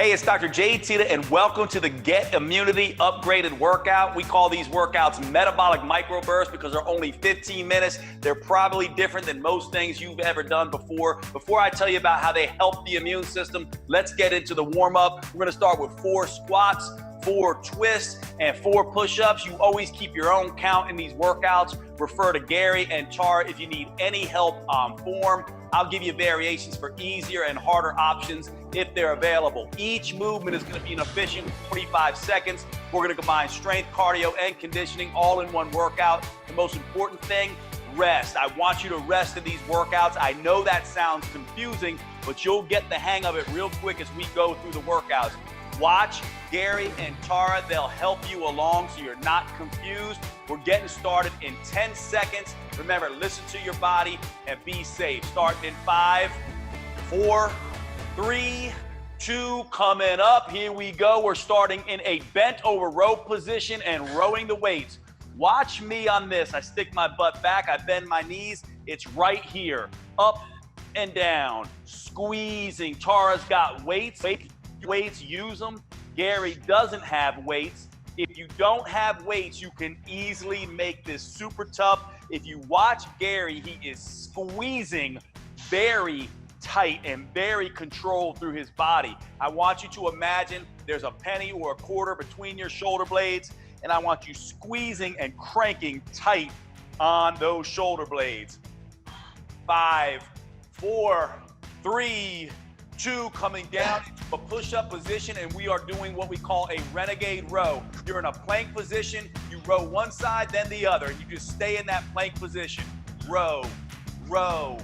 Hey, it's Dr. Jade and welcome to the Get Immunity Upgraded Workout. We call these workouts Metabolic Microbursts because they're only 15 minutes. They're probably different than most things you've ever done before. Before I tell you about how they help the immune system, let's get into the warm-up. We're gonna start with 4 squats, 4 twists, and 4 push-ups. You always keep your own count in these workouts. Refer to Gary and Tara if you need any help on form. I'll give you variations for easier and harder options if they're available. Each movement is going to be an efficient 45 seconds. We're going to combine strength, cardio, and conditioning all in one workout. The most important thing, rest. I want you to rest in these workouts. I know that sounds confusing, but you'll get the hang of it real quick as we go through the workouts. Watch Gary and Tara. They'll help you along so you're not confused. We're getting started in 10 seconds. Remember, listen to your body and be safe. Starting in 5, 4, 3, 2, coming up. Here we go. We're starting in a bent over row position and rowing the weights. Watch me on this. I stick my butt back. I bend my knees. It's right here. Up and down. Squeezing. Tara's got weights. Weights, use them. Gary doesn't have weights. If you don't have weights, you can easily make this super tough. If you watch Gary, he is squeezing very tight and very controlled through his body. I want you to imagine there's a penny or a quarter between your shoulder blades, and I want you squeezing and cranking tight on those shoulder blades. 5, 4, 3, 2, coming down into a push-up position, and we are doing what we call a renegade row. You're in a plank position, you row one side, then the other, and you just stay in that plank position. Row, row,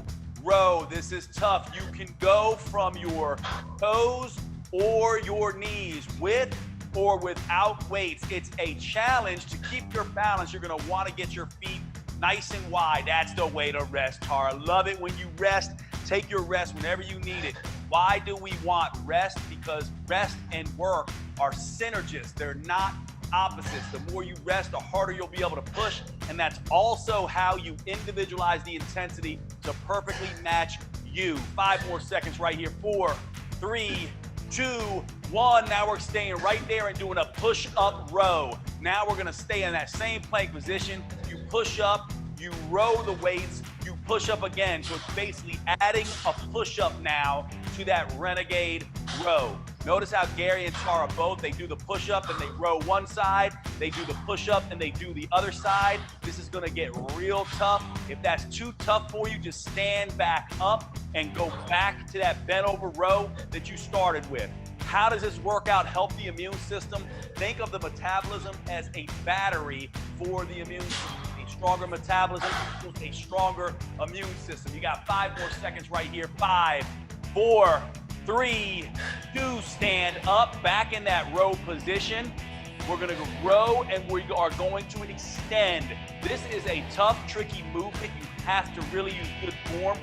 row. This is tough. You can go from your toes or your knees with or without weights. It's a challenge to keep your balance. You're gonna wanna get your feet nice and wide. That's the way to rest, Tara. Love it when you rest. Take your rest whenever you need it. Why do we want rest? Because rest and work are synergists. They're not opposites. The more you rest, the harder you'll be able to push. And that's also how you individualize the intensity to perfectly match you. 5 more seconds right here. 4, 3, 2, 1. Now we're staying right there and doing a push-up row. Now we're gonna stay in that same plank position. You push up, you row the weights, you push up again. So it's basically adding a push-up now to that renegade row. Notice how Gary and Tara both, they do the push-up and they row one side, they do the push-up and they do the other side. This is gonna get real tough. If that's too tough for you, just stand back up and go back to that bent over row that you started with. How does this workout help the immune system? Think of the metabolism as a battery for the immune system. A stronger metabolism equals a stronger immune system. You got 5 more seconds right here. 5, 4, 3, 2, stand up, back in that row position. We're gonna row and we are going to extend. This is a tough, tricky movement. You have to really use good form.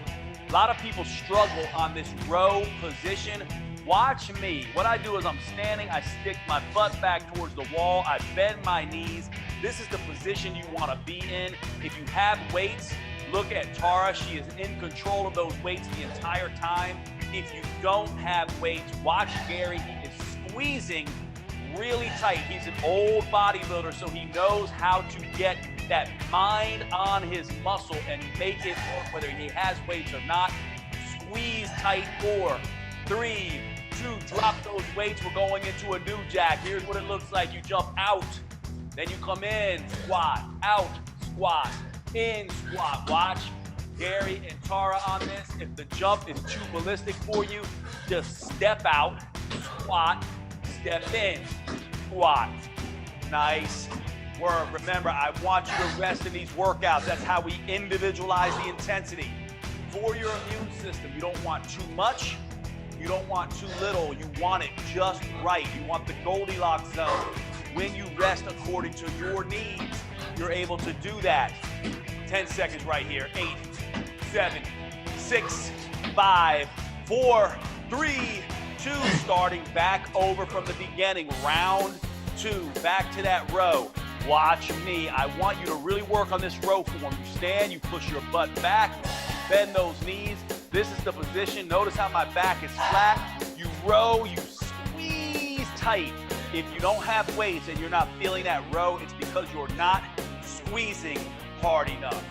A lot of people struggle on this row position. Watch me. What I do is I'm standing, I stick my butt back towards the wall, I bend my knees. This is the position you wanna be in. If you have weights, look at Tara. She is in control of those weights the entire time. If you don't have weights, watch Gary. He is squeezing really tight. He's an old bodybuilder, so he knows how to get that mind on his muscle and make it work, whether he has weights or not. Squeeze tight. 4, 3, 2, drop those weights. We're going into a new jack. Here's what it looks like. You jump out, then you come in, squat, out, squat, in, squat. Watch Gary and Tara on this. If the jump is too ballistic for you, just step out, squat, step in, squat. Nice work. Remember, I want you to rest in these workouts. That's how we individualize the intensity. For your immune system, you don't want too much, you don't want too little, you want it just right. You want the Goldilocks zone. When you rest according to your needs, you're able to do that. 10 seconds right here. 8, 7, 6, 5, 4, 3, 2. Starting back over from the beginning. Round 2. Back to that row. Watch me. I want you to really work on this row form. You stand, you push your butt back, bend those knees. This is the position. Notice how my back is flat. You row, you squeeze tight. If you don't have weights and you're not feeling that row, it's because you're not squeezing hard enough.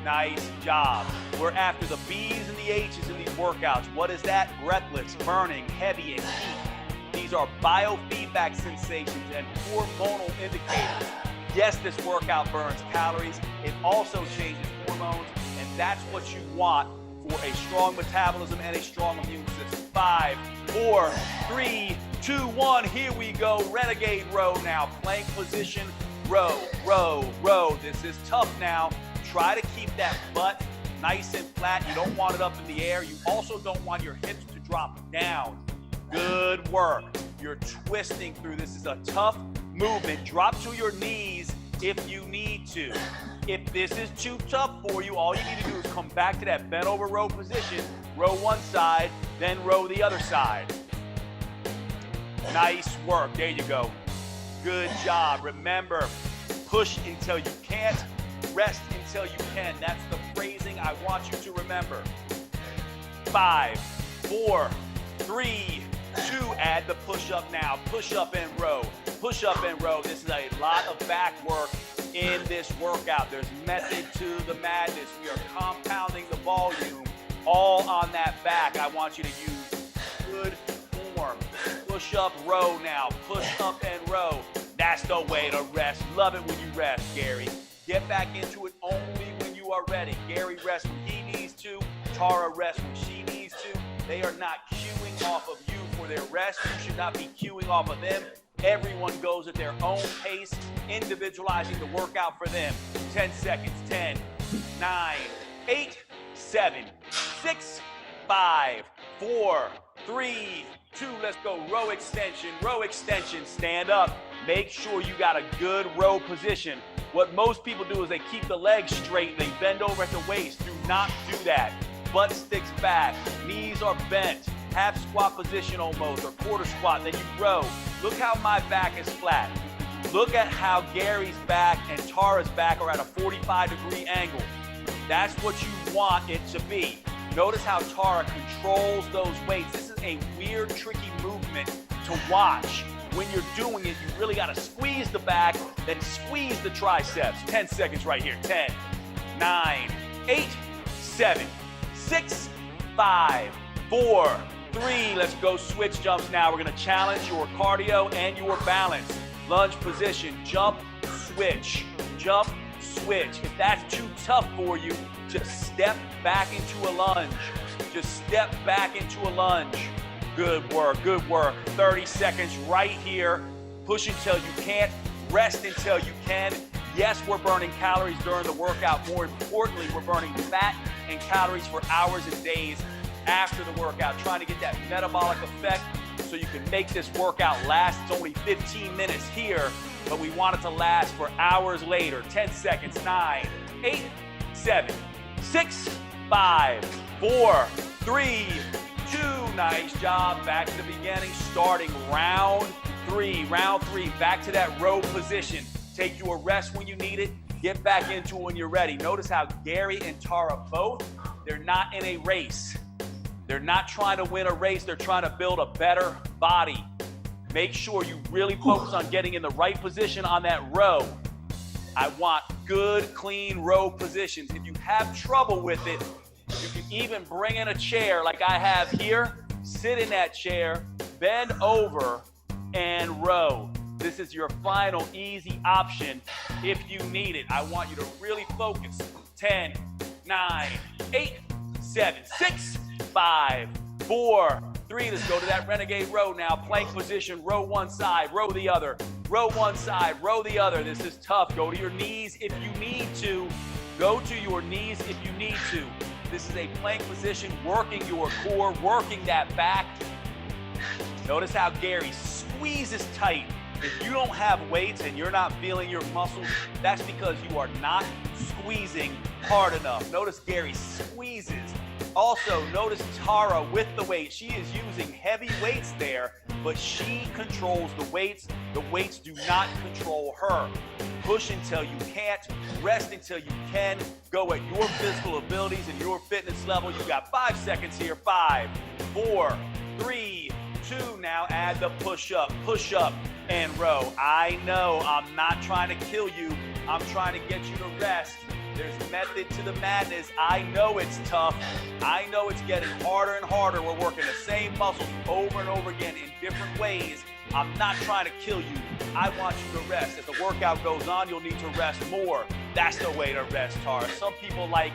Nice job. We're after the B's and the H's in these workouts. What is that? Breathless, burning, heavy, and heat. These are biofeedback sensations and hormonal indicators. Yes, this workout burns calories. It also changes hormones, and that's what you want for a strong metabolism and a strong immune system. 5, 4, 3, 2, 1. Here we go. Renegade row now. Plank position. Row, row, row. This is tough now. Try to keep that butt nice and flat. You don't want it up in the air. You also don't want your hips to drop down. Good work. You're twisting through. This is a tough movement. Drop to your knees if you need to. If this is too tough for you, all you need to do is come back to that bent over row position. Row one side, then row the other side. Nice work. There you go. Good job. Remember, push until you can't, rest until you can. That's the phrasing I want you to remember. 5, 4, 3, 2. Add the push up now. Push up and row. Push up and row. This is a lot of back work in this workout. There's method to the madness. We are compounding the volume all on that back. I want you to use good form. Push up, row now. Push up and row. That's the way to rest. Love it when you rest, Gary. Get back into it only when you are ready. Gary rests when he needs to. Tara rests when she needs to. They are not cueing off of you for their rest. You should not be cueing off of them. Everyone goes at their own pace, individualizing the workout for them. 10 seconds. 10, 9, 8, 7, 6, 5, 4, 3, 2. Let's go. Row extension. Row extension. Stand up. Make sure you got a good row position. What most people do is they keep the legs straight and they bend over at the waist. Do not do that. Butt sticks back. Knees are bent. Half squat position almost, or quarter squat. Then you row. Look how my back is flat. Look at how Gary's back and Tara's back are at a 45-degree angle. That's what you want it to be. Notice how Tara controls those weights. This is a weird, tricky movement to watch. When you're doing it, you really got to squeeze the back, then squeeze the triceps. 10 seconds right here. 10, 9, 8, 7, 6, 5, 4, 3. Let's go. Switch jumps now. We're going to challenge your cardio and your balance. Lunge position. Jump, switch. Jump, switch. If that's too tough for you, just step back into a lunge. Just step back into a lunge. Good work, good work. 30 seconds right here. Push until you can't, rest until you can. Yes, we're burning calories during the workout. More importantly, we're burning fat and calories for hours and days after the workout, trying to get that metabolic effect so you can make this workout last. It's only 15 minutes here, but we want it to last for hours later. 10 seconds. 9, 8, 7, 6, 5, 4, 3, 2. Nice job. Back to the beginning, starting round 3. Round 3, back to that row position. Take your rest when you need it. Get back into it when you're ready. Notice how Gary and Tara both, they're not in a race. They're not trying to win a race. They're trying to build a better body. Make sure you really focus on getting in the right position on that row. I want good, clean row positions. If you have trouble with it, you can even bring in a chair like I have here. Sit in that chair, bend over, and row. This is your final easy option if you need it. I want you to really focus. 10, 9, 8, 7, 6, 5, 4, 3. Let's go to that renegade row now. Plank position, row one side, row the other. Row one side, row the other. This is tough. Go to your knees if you need to. Go to your knees if you need to. This is a plank position, working your core, working that back. Notice how Gary squeezes tight. If you don't have weights and you're not feeling your muscles, that's because you are not squeezing hard enough. Notice Gary squeezes. Also, notice Tara with the weight. She is using heavy weights there, but she controls the weights. The weights do not control her. Push until you can't, rest until you can. Go at your physical abilities and your fitness level. You got 5 seconds here. 5, 4, 3, 2. Now add the push up, and row. I know I'm not trying to kill you. I'm trying to get you to rest. There's method to the madness. I know it's tough. I know it's getting harder and harder. We're working the same muscles over and over again in different ways. I'm not trying to kill you. I want you to rest. As the workout goes on, you'll need to rest more. That's the way to rest, Tara. Some people like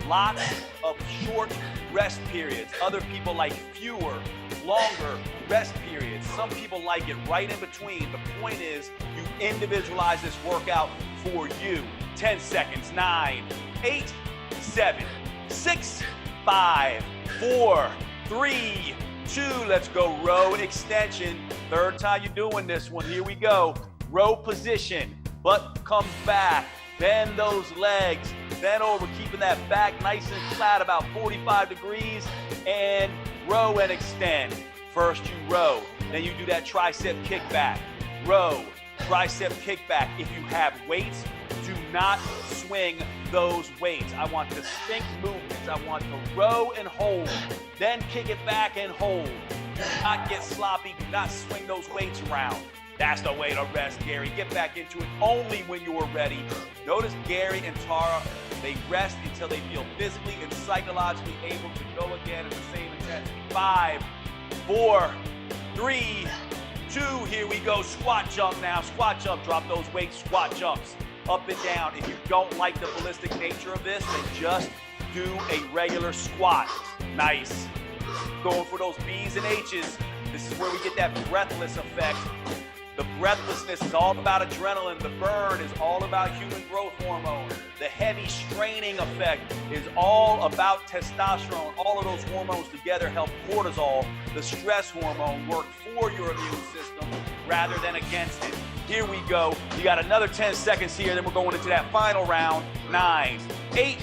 lots of short rest periods. Other people like fewer, longer rest periods. Some people like it right in between. The point is, you individualize this workout for you. 10 seconds. 9, 8, 7, 6, 5, 4, 3, 2. Let's go. Row extension. Third time you're doing this one. Here we go. Row position. Butt comes back. Bend those legs. Bend over, keeping that back nice and flat, about 45 degrees. And row and extend. First you row. Then you do that tricep kickback. Row. Tricep kickback. If you have weights, do not swing those weights. I want distinct movements. I want to row and hold, then kick it back and hold. Do not get sloppy. Do not swing those weights around. That's the way to rest, Gary. Get back into it only when you are ready. Notice Gary and Tara, they rest until they feel physically and psychologically able to go again at the same intensity. 5, 4, 3, 2. Here we go. Squat jump now. Squat jump. Drop those weights. Squat jumps. Up and down. If you don't like the ballistic nature of this, then just do a regular squat. Nice. Going for those B's and H's. This is where we get that breathless effect. The breathlessness is all about adrenaline. The burn is all about human growth hormone. The heavy straining effect is all about testosterone. All of those hormones together help cortisol, the stress hormone, work for your immune system rather than against it. Here we go. You got another 10 seconds here, then we're going into that final round. 9, 8,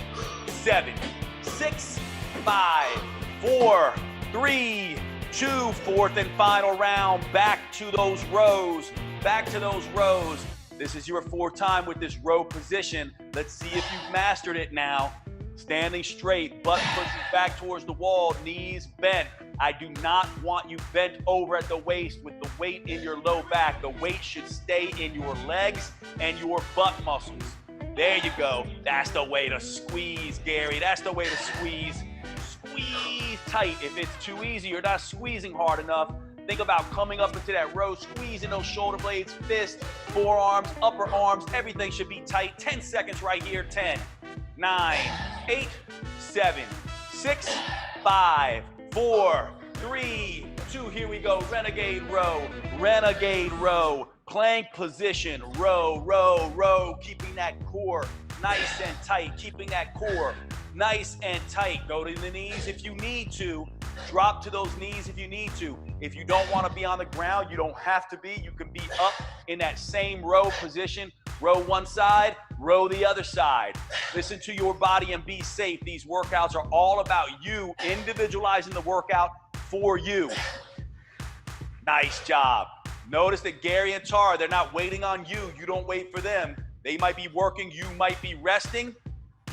7, 6, 5, 4, 3, 2. Fourth and final round. Back to those rows. Back to those rows. This is your fourth time with this row position. Let's see if you've mastered it now. Standing straight, butt pushing back towards the wall, knees bent. I do not want you bent over at the waist with the weight in your low back. The weight should stay in your legs and your butt muscles. There you go. That's the way to squeeze, Gary. That's the way to squeeze. Squeeze tight. If it's too easy, you're not squeezing hard enough. Think about coming up into that row, squeezing those shoulder blades, fists, forearms, upper arms. Everything should be tight. 10 seconds right here. 10, 9, 8, 7, 6, 5, 4, 3, 2. Here we go. Renegade row. Renegade row. Plank position. Row, row, row. Keeping that core nice and tight. Keeping that core nice and tight. Go to the knees if you need to. Drop to those knees if you need to. If you don't want to be on the ground, you don't have to be. You can be up in that same row position. Row one side, row the other side. Listen to your body and be safe. These workouts are all about you individualizing the workout for you. Nice job. Notice that Gary and Tara, they're not waiting on you. You don't wait for them. They might be working. You might be resting.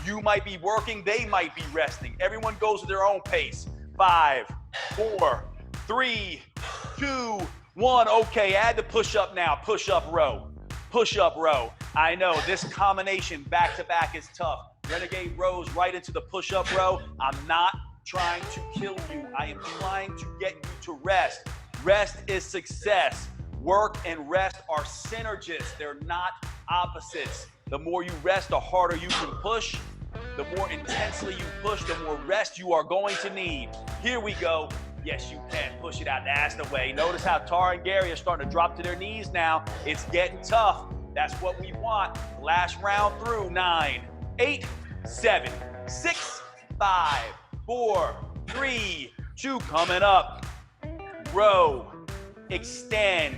You might be working. They might be resting. Everyone goes at their own pace. 5, 4, 3, 2, 1. Okay, add the push-up now. Push-up row. Push-up row. I know this combination back-to-back is tough. Renegade rows right into the push-up row. I'm not trying to kill you. I am trying to get you to rest. Rest is success. Work and rest are synergists. They're not opposites. The more you rest, the harder you can push. The more intensely you push, the more rest you are going to need. Here we go. Yes, you can. Push it out. That's the way. Notice how Tara and Gary are starting to drop to their knees now. It's getting tough. That's what we want. Last round through. 9, 8, 7, 6, 5, 4, 3, 2. Coming up. Row. Extend.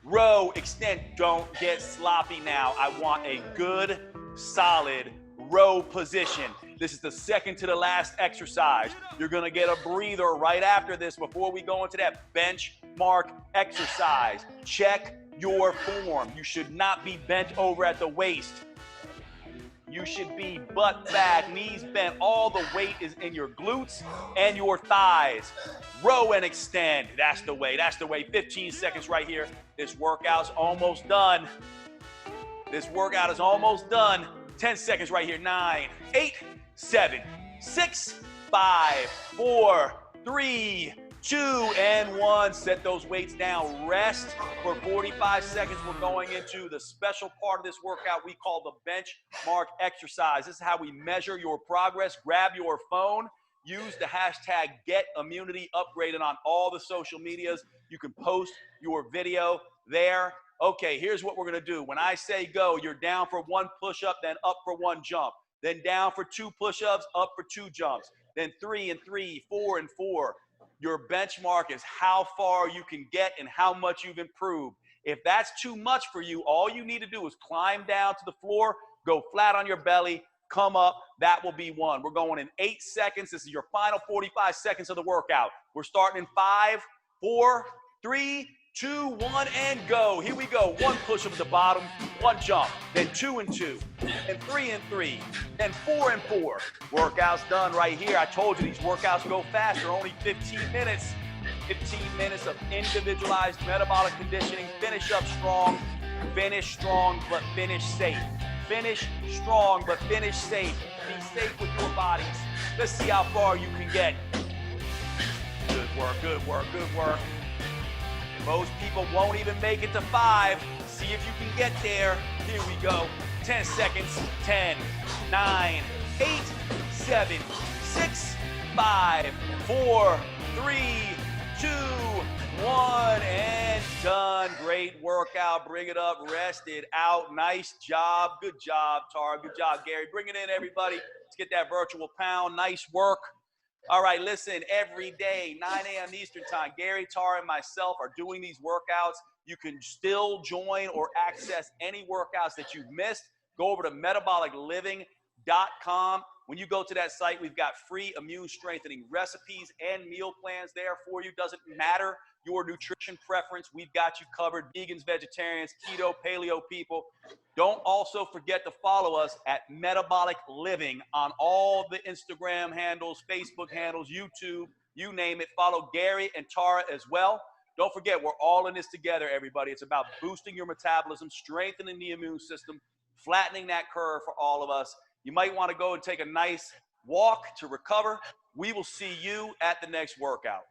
Row. Extend. Don't get sloppy now. I want a good, solid row position. This is the second to the last exercise. You're gonna get a breather right after this before we go into that benchmark exercise. Check your form. You should not be bent over at the waist. You should be butt back, knees bent. All the weight is in your glutes and your thighs. Row and extend. That's the way. That's the way. 15 seconds right here. This workout's almost done. This workout is almost done. 10 seconds right here. 9, 8, 7, 6, 5, 4, 3, 2, and 1. Set those weights down. Rest for 45 seconds. We're going into the special part of this workout we call the benchmark exercise. This is how we measure your progress. Grab your phone. Use the hashtag #GetImmunityUpgraded on all the social medias. You can post your video there. Okay, here's what we're going to do. When I say go, you're down for 1 push-up, then up for 1 jump. Then down for 2 push-ups, up for 2 jumps. Then 3 and 3, 4 and 4. Your benchmark is how far you can get and how much you've improved. If that's too much for you, all you need to do is climb down to the floor, go flat on your belly, come up. That will be 1. We're going in 8 seconds. This is your final 45 seconds of the workout. We're starting in 5, 4, 3, 2, 1, and go. Here we go. 1 push-up at the bottom, 1 jump, then 2 and 2, then 3 and 3, then 4 and 4. Workout's done right here. I told you these workouts go fast. They're only 15 minutes. 15 minutes of individualized metabolic conditioning. Finish up strong. Finish strong, but finish safe. Finish strong, but finish safe. Be safe with your bodies. Let's see how far you can get. Good work, good work, good work. Most people won't even make it to 5. See if you can get there. Here we go. 10 seconds. 10, 9, 8, 7, 6, 5, 4, 3, 2, 1, and done. Great workout. Bring it up. Rest it out. Nice job. Good job, Tara. Good job, Gary. Bring it in, everybody. Let's get that virtual pound. Nice work. All right, listen, every day, 9 a.m. Eastern time, Gary, Tara, and myself are doing these workouts. You can still join or access any workouts that you've missed. Go over to metabolicliving.com. When you go to that site, we've got free immune strengthening recipes and meal plans there for you. Doesn't matter your nutrition preference. We've got you covered. Vegans, vegetarians, keto, paleo people. Don't also forget to follow us at Metabolic Living on all the Instagram handles, Facebook handles, YouTube, you name it. Follow Gary and Tara as well. Don't forget, we're all in this together, everybody. It's about boosting your metabolism, strengthening the immune system, flattening that curve for all of us. You might want to go and take a nice walk to recover. We will see you at the next workout.